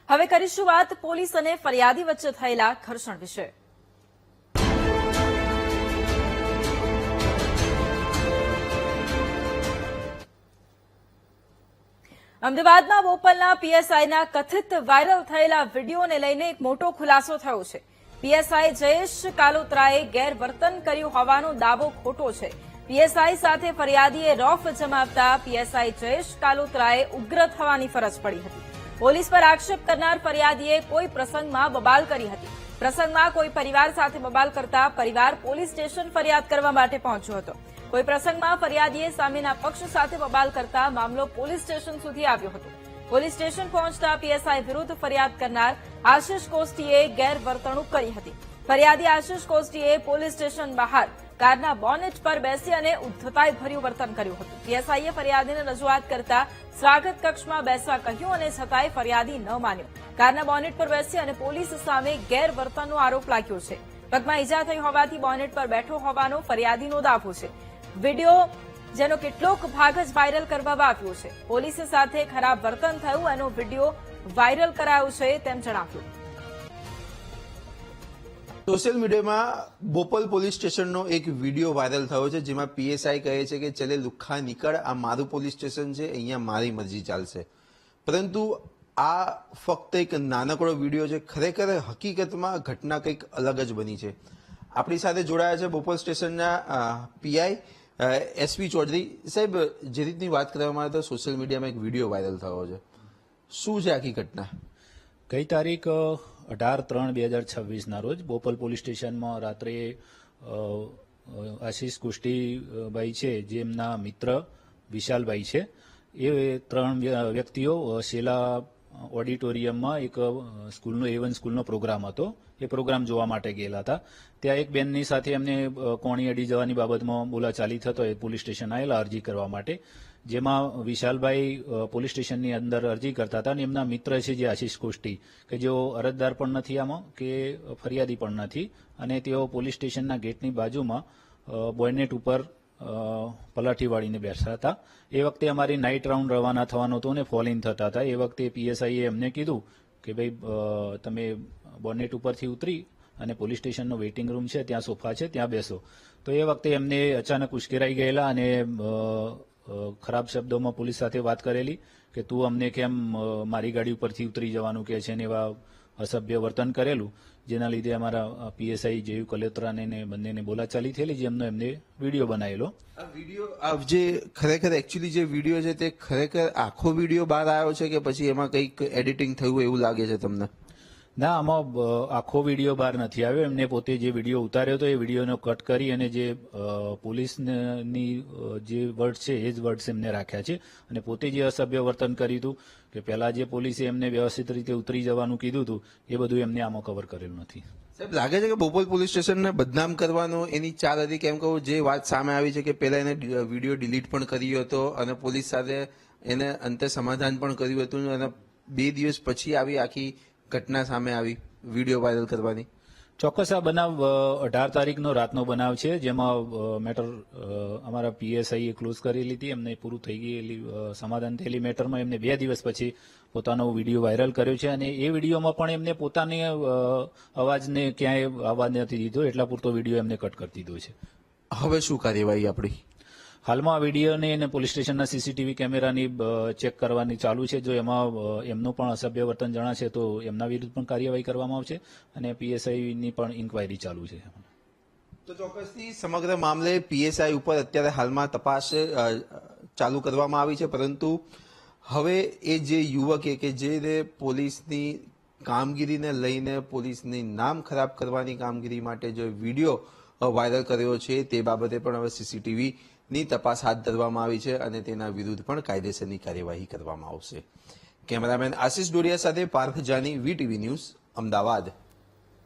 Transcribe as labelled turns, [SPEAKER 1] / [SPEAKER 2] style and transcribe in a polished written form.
[SPEAKER 1] હવે કરીશું વાત પોલીસ અને ફરિયાદી વચ્ચે થયેલા ઘર્ષણ વિશે। અમદાવાદમાં બોપલના પીએસઆઈના કથિત વાયરલ થયેલા વિડીયોને લઈને એક મોટો ખુલાસો થયો છે। પીએસઆઈ જયેશ કાલોત્રાએ ગેરવર્તન કર્યું હોવાનો દાવો ખોટો છે। પીએસઆઈ સાથે ફરિયાદીએ રોફ જમાવતા પીએસઆઈ જયેશ કાલોત્રાએ ઉગ્ર થવાની ફરજ પડી હતી। પોલીસ પર આક્ષેપ કરનાર ફરિયાદીએ કોઈ પ્રસંગમાં બબાલ કરી હતી। પ્રસંગમાં કોઈ પરિવાર સાથે બબાલ કરતા પરિવાર પોલીસ સ્ટેશન ફરિયાદ કરવા માટે પહોંચ્યો હતો। કોઈ પ્રસંગમાં ફરિયાદીએ સામેના પક્ષ સાથે બબાલ કરતા મામલો પોલીસ સ્ટેશન સુધી આવ્યો હતો। પોલીસ સ્ટેશન પહોંચતા પીએસઆઈ વિરુદ્ધ ફરિયાદ કરનાર આશિષ કોસ્ટીએ ગેરવર્તણૂક કરી હતી। ફરિયાદી આશિષ કોસ્ટીએ પોલીસ સ્ટેશન બહાર કારના બોનેટ પર બેસી અને ઉદ્ધતાઈભર્યું વર્તન કર્યું હતું। પીએસઆઈએ ફરિયાદીને રજૂઆત કરતા સ્વાગત કક્ષમાં બેસવા કહ્યું અને છતાંય ફરિયાદી ન માન્યો। કારના બોનેટ પર બેસી અને પોલીસ સામે ગેરવર્તનનો આરોપ લાગ્યો છે। પગમાં ઈજા થઈ હોવાથી બોનેટ પર બેઠો હોવાનો ફરિયાદીનો દાવો છે। વિડીયો જેનો કેટલોક ભાગ જ વાયરલ કરવામાં આવ્યો છે। પોલીસ સાથે ખરાબ વર્તન થયું એનો વિડીયો વાયરલ કરાયો છે તેમ જણાવ્યું।
[SPEAKER 2] સોશિયલ મીડિયામાં બોપલ પોલીસ સ્ટેશનનો એક વિડીયો વાયરલ થયો છે, જેમાં પીએસઆઈ કહે છે કે ચલે લુખ્ખા નીકળ, આ મારું પોલીસ સ્ટેશન છે, અહીંયા મારી મરજી ચાલશે। પરંતુ આ ફક્ત એક નાનકડો વિડીયો છે। ખરેખર હકીકતમાં ઘટના કંઈક અલગ જ બની છે। આપણી સાથે જોડાયા છે બોપલ સ્ટેશનના પીઆઈ એસપી ચૌધરી સાહેબ। જે રીતની વાત કરવામાં આવે તો સોશિયલ મીડિયામાં એક વિડીયો વાયરલ થયો છે, શું છે આખી ઘટના?
[SPEAKER 3] ગઈ તારીખ 18/3/2026 રોજ બોપલ પોલીસ સ્ટેશનમાં રાત્રે આશિષ કુષ્ટીભાઈ છે, જે એમના મિત્ર વિશાલભાઈ છે, એ ત્રણ વ્યક્તિઓ શેલા ઓડિટોરિયમમાં એક સ્કૂલનો A1 સ્કૂલનો પ્રોગ્રામ હતો, એ પ્રોગ્રામ જોવા માટે ગયેલા હતા। ત્યાં એક બેનની સાથે એમને કોણી અડી જવાની બાબતમાં બોલાચાલી થતો એ પોલીસ સ્ટેશન આવેલા અરજી કરવા માટે, જેમાં વિશાલભાઈ પોલીસ સ્ટેશનની અંદર અરજી કરતા હતા અને એમના મિત્ર છે જે આશિષ કોષ્ટી, કે જેઓ અરજદાર પણ નથી આમાં કે ફરિયાદી પણ નથી, અને તેઓ પોલીસ સ્ટેશનના ગેટની બાજુમાં બોયનેટ ઉપર પલાઠી વાળીને બેસતા હતા। એ વખતે અમારી નાઇટ રાઉન્ડ રવાના થવાનો હતો અને ફોલ ઇન થતા હતા। એ વખતે પીએસઆઈએ એમને કીધું કે ભાઈ તમે બોનેટ ઉપરથી ઉતરી અને પોલીસ સ્ટેશનનો વેઇટિંગ રૂમ છે, ત્યાં સોફા છે, ત્યાં બેસો। તો એ વખતે એમને અચાનક ઉશ્કેરાઈ ગયેલા અને ખરાબ શબ્દોમાં પોલીસ સાથે વાત કરેલી કે તું અમને કેમ મારી ગાડી ઉપરથી ઉતરી જવાનું કે છે, ને એવા અસભ્ય વર્તન કરેલું, જેના લીધે અમારા પીએસઆઈ જેયુ કલોત્રાને બંનેને બોલાચાલી થયેલી, જેમનો એમને વિડીયો બનાવેલો।
[SPEAKER 2] આ વિડીયો જે ખરેખર એકચ્યુઅલી જે વિડીયો છે તે ખરેખર આખો વિડીયો બહાર આવ્યો છે કે પછી એમાં કંઈક એડિટિંગ થયું એવું લાગે છે તમને?
[SPEAKER 3] ના, આમાં આખો વિડીયો બહાર નથી આવ્યો। એમને પોતે જે વિડીયો ઉતાર્યો હતો એ વિડીયોનો કટ કરી અને જે પોલીસની જે વર્ડ છે એ જ વર્ડ્સ એમને રાખ્યા છે, અને પોતે જે અસભ્ય વર્તન કર્યું હતું કે પહેલા જે પોલીસે એમને વ્યવસ્થિત રીતે ઉતરી જવાનું કીધું હતું એ બધું એમને આમાં કવર કરેલું નથી।
[SPEAKER 2] સાહેબ, લાગે છે કે બોપલ પોલીસ સ્ટેશનને બદનામ કરવાનો એની ચાલ હતી? કેમ કહું, જે વાત સામે આવી છે કે પહેલા એને વિડીયો ડિલીટ પણ કર્યો હતો અને પોલીસ સાથે એને અંતે સમાધાન પણ કર્યું હતું, અને 2 દિવસ પછી આવી આખી ઘટના સામે આવી વિડીયો વાયરલ કરવાની।
[SPEAKER 3] ચોક્કસ આ બનાવ 18 તારીખનો રાતનો બનાવ છે, જેમાં મેટર અમારા પીએસઆઈએ ક્લોઝ કરી લીધી। એમને પૂરું થઈ ગયેલી સમાધાન થયેલી મેટરમાં એમને 2 દિવસ પછી પોતાનો વિડીયો વાયરલ કર્યો છે, અને એ વિડીયોમાં પણ એમને પોતાની અવાજને ક્યાંય આવવા નથી દીધો, એટલા પૂરતો વિડીયો એમને કટ કરી દીધો છે।
[SPEAKER 2] હવે શું કાર્યવાહી આપણી?
[SPEAKER 3] હાલમાં આ વિડીયોને અને પોલીસ સ્ટેશનના સીસીટીવી કેમેરાની ચેક કરવાની ચાલુ છે। જો એમાં એમનું પણ અસભ્ય વર્તન જણાશે તો એમના વિરુદ્ધ પણ કાર્યવાહી કરવામાં આવશે, અને પીએસઆઈની પણ ઇન્કવાયરી ચાલુ છે।
[SPEAKER 2] તો ચોક્કસથી સમગ્ર મામલે પીએસઆઈ ઉપર અત્યારે હાલમાં તપાસ ચાલુ કરવામાં આવી છે, પરંતુ હવે એ જે યુવકે કે જે પોલીસની કામગીરીને લઈને પોલીસની નામ ખરાબ કરવાની કામગીરી માટે જે વિડીયો વાયરલ કર્યો છે તે બાબતે પણ હવે સીસીટીવી ની તપાસ હાથ ધરવામાં આવી છે અને તેના વિરુદ્ધ પણ કાયદેસરની કાર્યવાહી કરવામાં આવશે। કેમેરામેન આશિષ ડોડિયા સાથે પાર્થ જાની, વીટીવી ન્યૂઝ, અમદાવાદ।